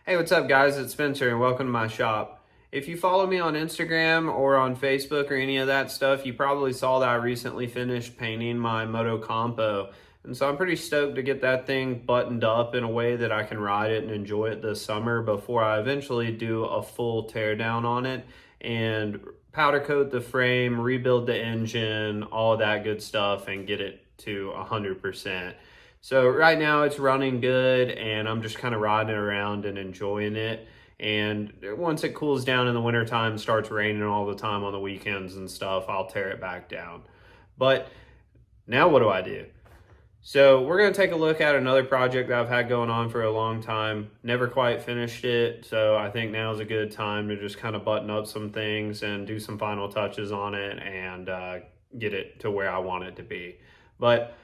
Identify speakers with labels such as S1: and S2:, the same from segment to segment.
S1: Hey, what's up, guys? It's Spencer, and welcome to my shop. If you follow me on Instagram or on Facebook or any of that stuff, you probably saw that I recently finished painting my Moto Compo. And so I'm pretty stoked to get that thing buttoned up in a way that I can ride it and enjoy it this summer before I eventually do a full teardown on it and powder coat the frame, rebuild the engine, all that good stuff, and get it to 100%. So right now it's running good and I'm just kind of riding it around and enjoying it. And once it cools down in the wintertime, starts raining all the time on the weekends and stuff, I'll tear it back down. But now what do I do? So we're going to take a look at another project that I've had going on for a long time. Never quite finished it, so I think now is a good time to just kind of button up some things and do some final touches on it and get it to where I want it to be. But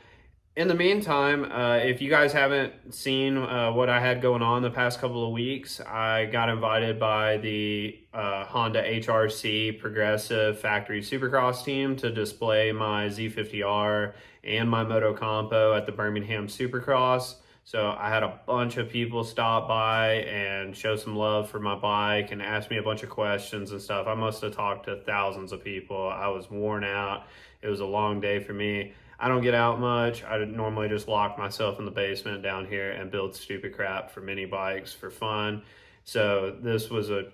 S1: in the meantime, if you guys haven't seen what I had going on the past couple of weeks, I got invited by the Honda HRC Progressive Factory Supercross team to display my Z50R and my Moto Compo at the Birmingham Supercross. So I had a bunch of people stop by and show some love for my bike and ask me a bunch of questions and stuff. I must have talked to thousands of people. I was worn out. It was a long day for me. I don't get out much. I normally just lock myself in the basement down here and build stupid crap for mini bikes for fun. So this was a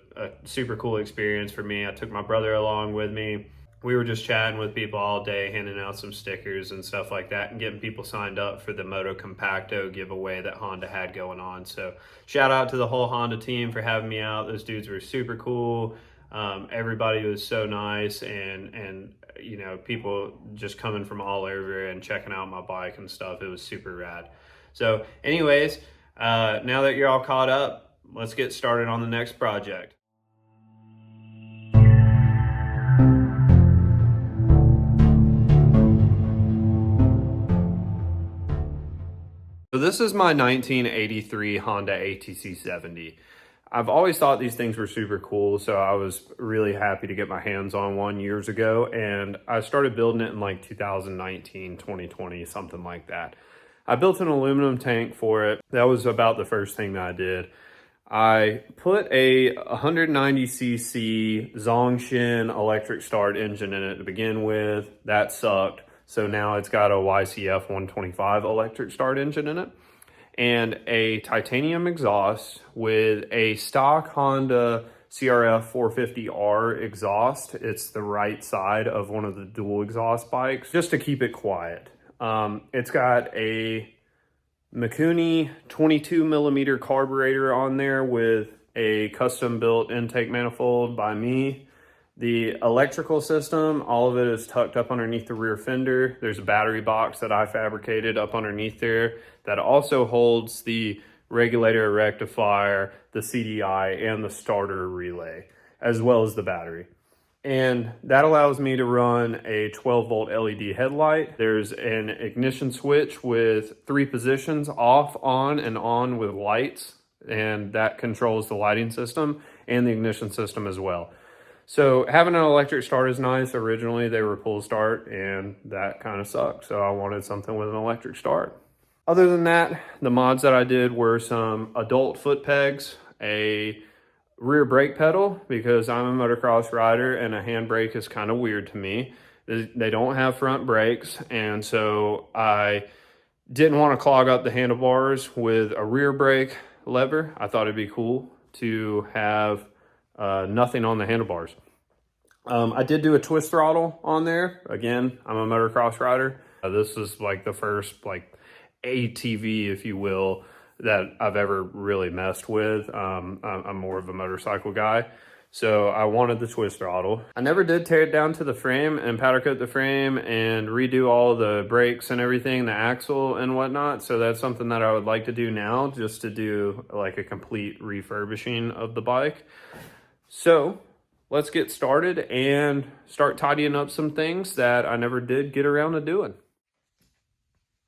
S1: super cool experience for me. I took my brother along with me. We were just chatting with people all day, handing out some stickers and stuff like that and getting people signed up for the Moto Compacto giveaway that Honda had going on. So shout out to the whole Honda team for having me out. Those dudes were super cool. Everybody was so nice and you know, people just coming from all over and checking out my bike and stuff. It was super rad. So anyways, now that you're all caught up, let's get started on the next project. So this is my 1983 Honda ATC70. I've always thought these things were super cool, so I was really happy to get my hands on one years ago, and I started building it in like 2019, 2020, something like that. I built an aluminum tank for it. That was about the first thing that I did. I put a 190cc Zongshin electric start engine in it to begin with. That sucked, so now it's got a YCF 125 electric start engine in it, and a titanium exhaust with a stock Honda CRF 450R exhaust. It's the right side of one of the dual exhaust bikes, just to keep it quiet. It's got a Mikuni 22 millimeter carburetor on there with a custom built intake manifold by me. The electrical system, all of it is tucked up underneath the rear fender. There's a battery box that I fabricated up underneath there that also holds the regulator, rectifier, the CDI, and the starter relay, as well as the battery. And that allows me to run a 12 volt LED headlight. There's an ignition switch with 3 positions, off, on, and on with lights. And that controls the lighting system and the ignition system as well. So having an electric start is nice. Originally they were pull start and that kind of sucked. So I wanted something with an electric start. Other than that, the mods that I did were some adult foot pegs, a rear brake pedal because I'm a motocross rider and a handbrake is kind of weird to me. They don't have front brakes, and so I didn't want to clog up the handlebars with a rear brake lever. I thought it'd be cool to have nothing on the handlebars. I did do a twist throttle on there. Again, I'm a motocross rider. This is like the first like ATV, if you will, that I've ever really messed with. I'm more of a motorcycle guy. So I wanted the twist throttle. I never did tear it down to the frame and powder coat the frame and redo all the brakes and everything, the axle and whatnot. So that's something that I would like to do now, just to do like a complete refurbishing of the bike. So let's get started and start tidying up some things that I never did get around to doing.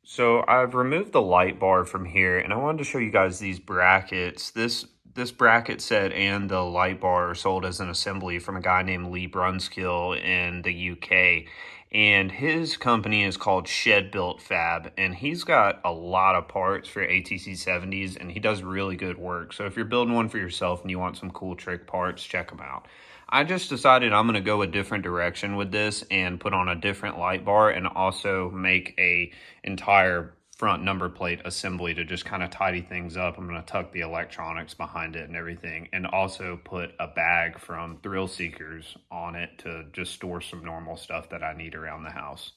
S1: So I've removed the light bar from here and I wanted to show you guys these brackets. This this bracket set and the light bar are sold as an assembly from a guy named Lee Brunskill in the UK. And his company is called Shed Built Fab, and he's got a lot of parts for ATC70s, and he does really good work. So if you're building one for yourself and you want some cool trick parts, check him out. I just decided I'm going to go a different direction with this and put on a different light bar and also make a entire front number plate assembly to just kind of tidy things up. I'm going to tuck the electronics behind it and everything, and also put a bag from Thrill Seekers on it to just store some normal stuff that I need around the house.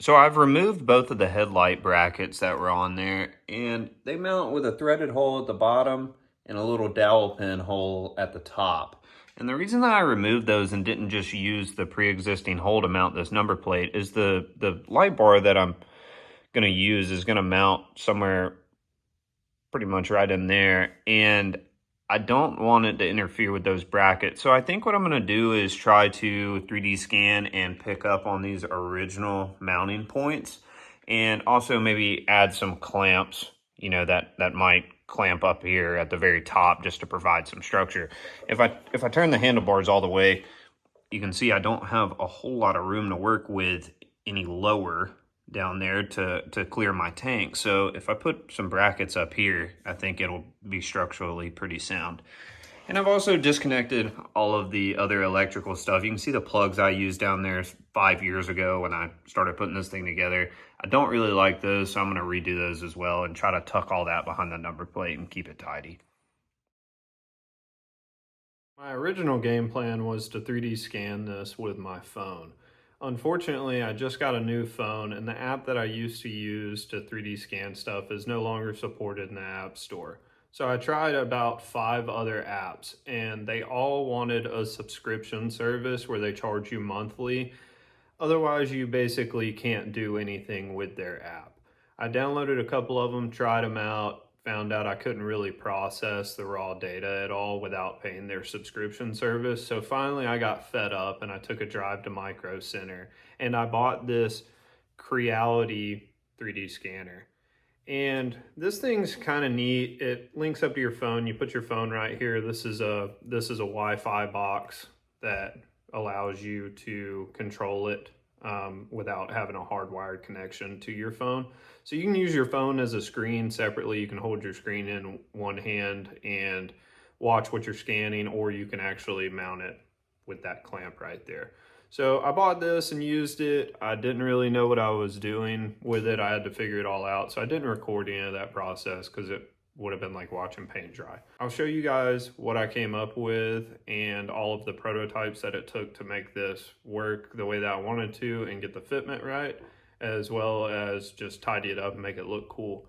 S1: So I've removed both of the headlight brackets that were on there, and they mount with a threaded hole at the bottom and a little dowel pin hole at the top. And the reason that I removed those and didn't just use the pre-existing hole to mount this number plate is the light bar that I'm going to use is going to mount somewhere pretty much right in there, and I don't want it to interfere with those brackets. So I think what I'm going to do is try to 3D scan and pick up on these original mounting points, and also maybe add some clamps, you know, that might clamp up here at the very top just to provide some structure. If I turn the handlebars all the way, you can see I don't have a whole lot of room to work with any lower down there to clear my tank. So if I put some brackets up here, I think it'll be structurally pretty sound. And I've also disconnected all of the other electrical stuff. You can see the plugs I used down there 5 years ago when I started putting this thing together. I don't really like those, so I'm gonna redo those as well and try to tuck all that behind the number plate and keep it tidy. My original game plan was to 3D scan this with my phone. Unfortunately, I just got a new phone, and the app that I used to use to 3D scan stuff is no longer supported in the App Store. So I tried about 5 other apps, and they all wanted a subscription service where they charge you monthly. Otherwise, you basically can't do anything with their app. I downloaded a couple of them, tried them out, found out I couldn't really process the raw data at all without paying their subscription service. So finally I got fed up and I took a drive to Micro Center and I bought this Creality 3D scanner. And this thing's kind of neat. It links up to your phone. You put your phone right here. This is a Wi-Fi box that allows you to control it without having a hardwired connection to your phone. So you can use your phone as a screen separately. You can hold your screen in one hand and watch what you're scanning, or you can actually mount it with that clamp right there. So I bought this and used it. I didn't really know what I was doing with it. I had to figure it all out. So I didn't record any of that process because it would have been like watching paint dry. I'll show you guys what I came up with and all of the prototypes that it took to make this work the way that I wanted to and get the fitment right, as well as just tidy it up and make it look cool.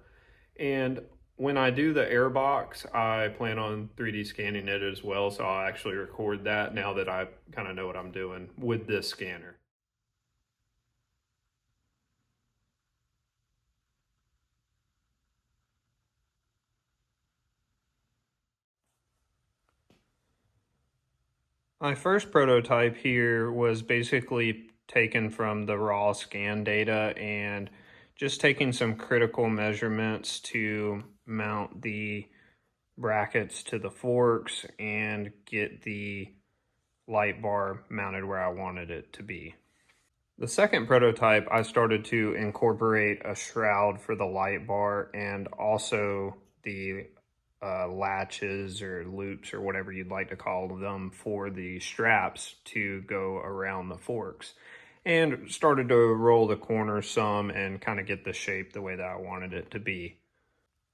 S1: And when I do the airbox, I plan on 3D scanning it as well, so I'll actually record that now that I kind of know what I'm doing with this scanner. My first prototype here was basically taken from the raw scan data and just taking some critical measurements to mount the brackets to the forks and get the light bar mounted where I wanted it to be. The second prototype, I started to incorporate a shroud for the light bar and also the latches or loops or whatever you'd like to call them for the straps to go around the forks, and started to roll the corners some and kind of get the shape the way that I wanted it to be.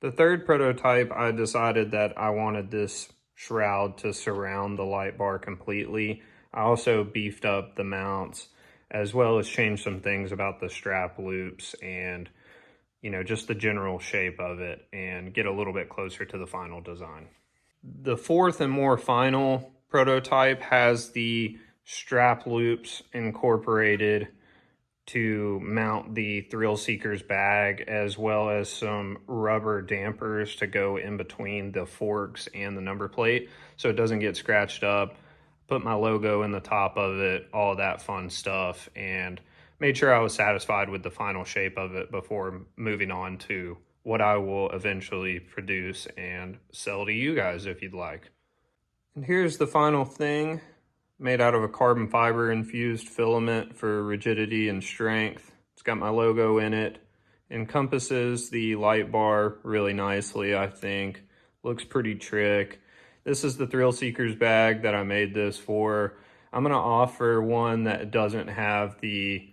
S1: The third prototype, I decided that I wanted this shroud to surround the light bar completely. I also beefed up the mounts as well as changed some things about the strap loops and, you know, just the general shape of it and get a little bit closer to the final design. The fourth and more final prototype has the strap loops incorporated to mount the Thrill Seekers bag, as well as some rubber dampers to go in between the forks and the number plate so it doesn't get scratched up. Put my logo in the top of it, all that fun stuff, and made sure I was satisfied with the final shape of it before moving on to what I will eventually produce and sell to you guys if you'd like. And here's the final thing, made out of a carbon fiber infused filament for rigidity and strength. It's got my logo in it. Encompasses the light bar really nicely, I think. Looks pretty trick. This is the Thrill Seekers bag that I made this for. I'm gonna offer one that doesn't have the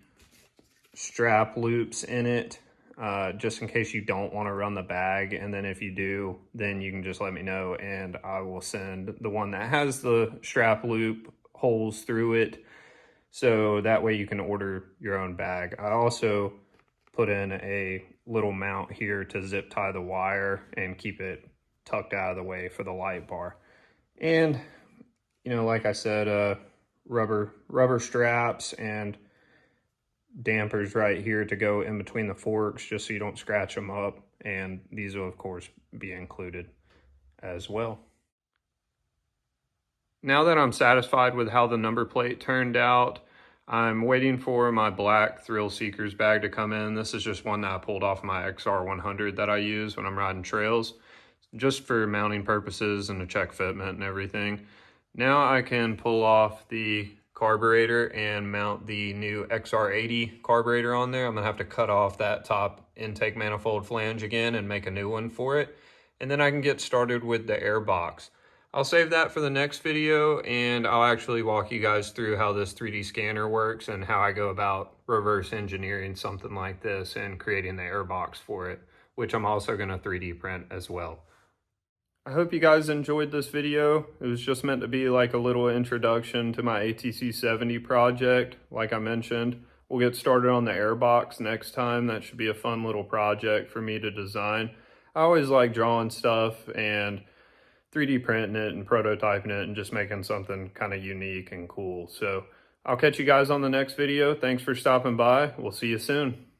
S1: strap loops in it, just in case you don't want to run the bag. And then if you do, then you can just let me know and I will send the one that has the strap loop holes through it, so that way you can order your own bag. I also put in a little mount here to zip tie the wire and keep it tucked out of the way for the light bar. And you know, like I said, rubber straps and dampers right here to go in between the forks just so you don't scratch them up, and these will of course be included as well. Now that I'm satisfied with how the number plate turned out, I'm waiting for my black Thrill Seekers bag to come in. This is just one that I pulled off my XR100 that I use when I'm riding trails, just for mounting purposes and to check fitment and everything. Now I can pull off the carburetor and mount the new XR80 carburetor on there. I'm gonna have to cut off that top intake manifold flange again and make a new one for it. And then I can get started with the air box. I'll save that for the next video, and I'll actually walk you guys through how this 3D scanner works and how I go about reverse engineering something like this and creating the air box for it, which I'm also gonna 3D print as well. I hope you guys enjoyed this video. It was just meant to be like a little introduction to my ATC70 project. Like I mentioned, we'll get started on the airbox next time. That should be a fun little project for me to design. I always like drawing stuff and 3D printing it and prototyping it and just making something kind of unique and cool. So I'll catch you guys on the next video. Thanks for stopping by. We'll see you soon.